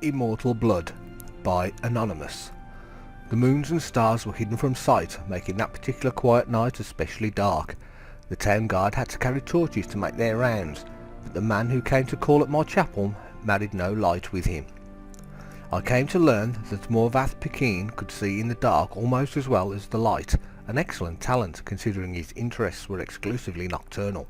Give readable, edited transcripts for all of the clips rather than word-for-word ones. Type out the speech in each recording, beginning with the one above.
Immortal Blood by Anonymous. The moons and stars were hidden from sight, making that particular quiet night especially dark. The town guard had to carry torches to make their rounds, but the man who came to call at my chapel carried no light with him. I came to learn that Morvath Pekin could see in the dark almost as well as the light, an excellent talent considering his interests were exclusively nocturnal.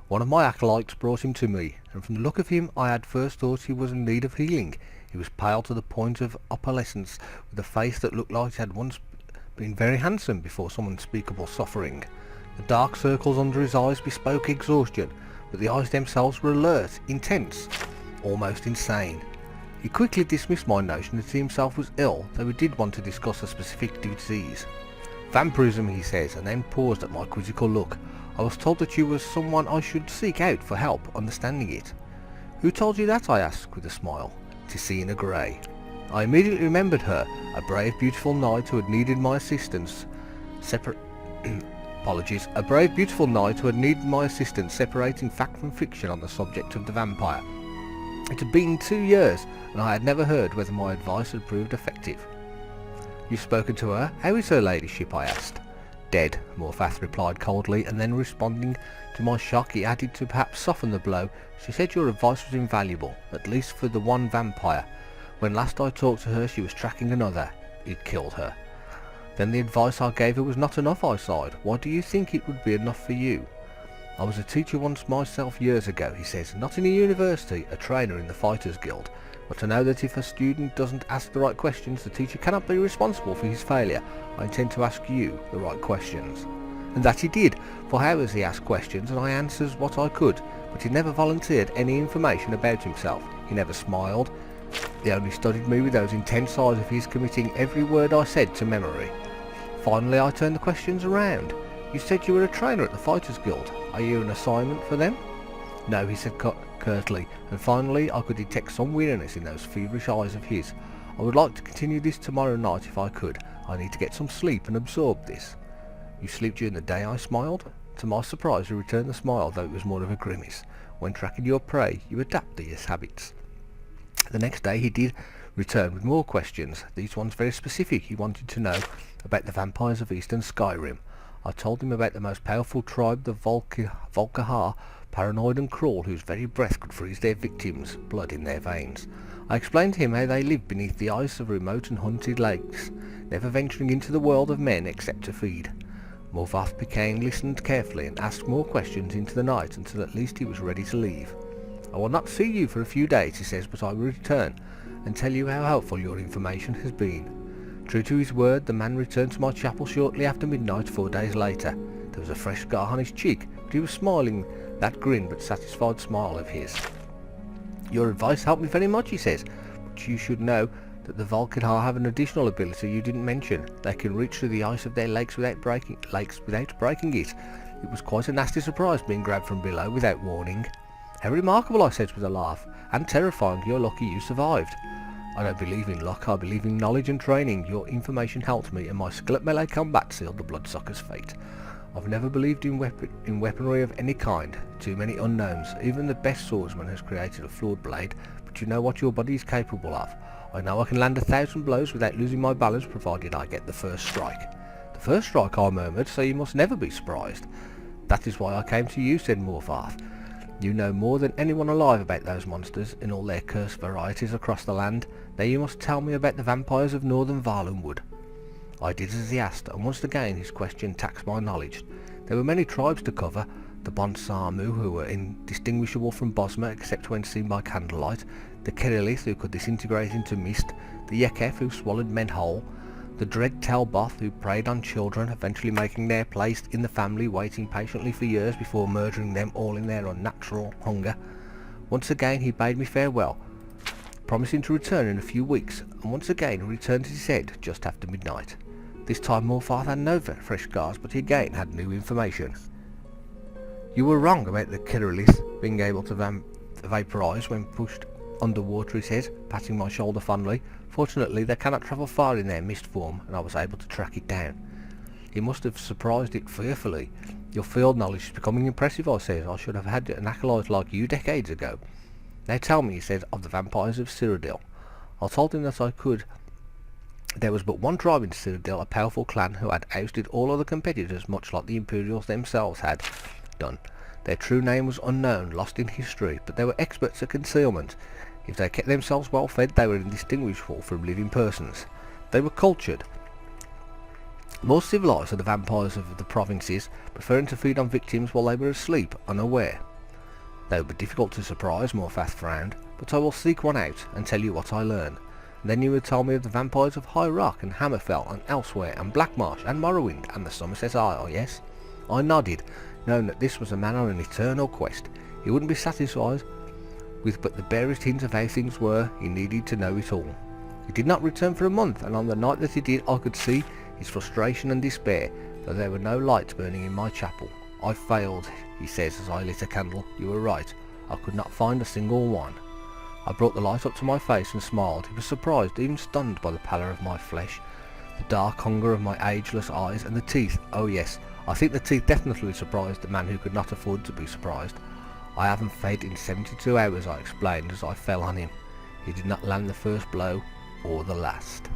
One of my acolytes brought him to me, and from the look of him I had first thought he was in need of healing. He was pale to the point of opalescence, with a face that looked like it had once been very handsome before some unspeakable suffering. The dark circles under his eyes bespoke exhaustion, but the eyes themselves were alert, intense, almost insane. He quickly dismissed my notion that he himself was ill, though he did want to discuss a specific disease. Vampirism, he says, and then paused at my quizzical look. I was told that you were someone I should seek out for help understanding it. Who told you that? I asked with a smile. Tessina Grey. I immediately remembered her, a brave, beautiful knight who had needed my assistance. A brave, beautiful knight who had needed my assistance separating fact from fiction on the subject of the vampire. It had been 2 years, and I had never heard whether my advice had proved effective. You've spoken to her? How is her ladyship? I asked. Dead, Morvath replied coldly, and then responding to my shock he added to perhaps soften the blow, she said your advice was invaluable, at least for the one vampire. When last I talked to her she was tracking another. It killed her. Then the advice I gave her was not enough, I sighed. Why do you think it would be enough for you? I was a teacher once myself years ago, he says, not in a university, a trainer in the Fighters Guild. But to know that if a student doesn't ask the right questions, the teacher cannot be responsible for his failure, I intend to ask you the right questions. And that he did. For hours he asked questions, and I answered what I could, but he never volunteered any information about himself. He never smiled. He only studied me with those intense eyes of his, committing every word I said to memory. Finally I turned the questions around. You said you were a trainer at the Fighters Guild. Are you an assignment for them? No, he said curtly, and finally I could detect some weariness in those feverish eyes of his. I would like to continue this tomorrow night if I could. I need to get some sleep and absorb this. You sleep during the day? I smiled. To my surprise he returned the smile, though it was more of a grimace. When tracking your prey you adapt these habits. The next day he did return with more questions, these ones very specific. He wanted to know about the vampires of Eastern Skyrim. I told him about the most powerful tribe, the Volkihar, paranoid and cruel, whose very breath could freeze their victims' blood in their veins. I explained to him how they live beneath the ice of remote and haunted lakes, never venturing into the world of men except to feed. Morvath Pekin listened carefully and asked more questions into the night until at least he was ready to leave. I will not see you for a few days, he says, but I will return and tell you how helpful your information has been. True to his word, the man returned to my chapel shortly after midnight 4 days later. There was a fresh scar on his cheek, but he was smiling, that grin but satisfied smile of his. Your advice helped me very much, he says, but you should know that the Volkihar have an additional ability you didn't mention. They can reach through the ice of their lakes without breaking it. It was quite a nasty surprise being grabbed from below without warning. How remarkable, I said with a laugh, and terrifying. You're lucky you survived. I don't believe in luck, I believe in knowledge and training. Your information helped me, and my skill at melee combat sealed the bloodsucker's fate. I've never believed in weaponry of any kind. Too many unknowns. Even the best swordsman has created a flawed blade, but you know what your body is capable of. I know I can land 1,000 blows without losing my balance, provided I get the first strike. The first strike, I murmured, so you must never be surprised. That is why I came to you, said Morvath. You know more than anyone alive about those monsters, in all their cursed varieties across the land. Now you must tell me about the vampires of northern Varlenwood. I did as he asked, and once again his question taxed my knowledge. There were many tribes to cover, the Bonsamu, who were indistinguishable from Bosma except when seen by candlelight, the Kirilith, who could disintegrate into mist, the Yekef, who swallowed men whole, the dread Telboth, who preyed on children, eventually making their place in the family, waiting patiently for years before murdering them all in their unnatural hunger. Once again he bade me farewell, promising to return in a few weeks, and once again he returned as he said, just after midnight. This time Morvath had no fresh scars, but he again had new information. You were wrong about the Kirilith being able to vaporise when pushed underwater, he says, patting my shoulder fondly. Fortunately they cannot travel far in their mist form, and I was able to track it down. He must have surprised it fearfully. Your field knowledge is becoming impressive, I said. I should have had an acolyte like you decades ago. Now tell me, he said, of the vampires of Cyrodiil. I told him that I could. There was but one tribe in Citadel, a powerful clan who had ousted all other competitors, much like the Imperials themselves had done. Their true name was unknown, lost in history, but they were experts at concealment. If they kept themselves well fed, they were indistinguishable from living persons. They were cultured. More civilized are the vampires of the provinces, preferring to feed on victims while they were asleep, unaware. They would be difficult to surprise, Morfath frowned, but I will seek one out and tell you what I learn. Then you would tell me of the vampires of High Rock and Hammerfell and elsewhere, and Blackmarsh and Morrowind and the Somerset Isle, yes? I nodded, knowing that this was a man on an eternal quest. He wouldn't be satisfied with but the barest hint of how things were. He needed to know it all. He did not return for a month, and on the night that he did I could see his frustration and despair, though there were no lights burning in my chapel. I failed, he says as I lit a candle. You were right. I could not find a single one. I brought the light up to my face and smiled. He was surprised, even stunned by the pallor of my flesh, the dark hunger of my ageless eyes, and the teeth. Oh yes, I think the teeth definitely surprised the man who could not afford to be surprised. I haven't fed in 72 hours, I explained as I fell on him. He did not land the first blow or the last.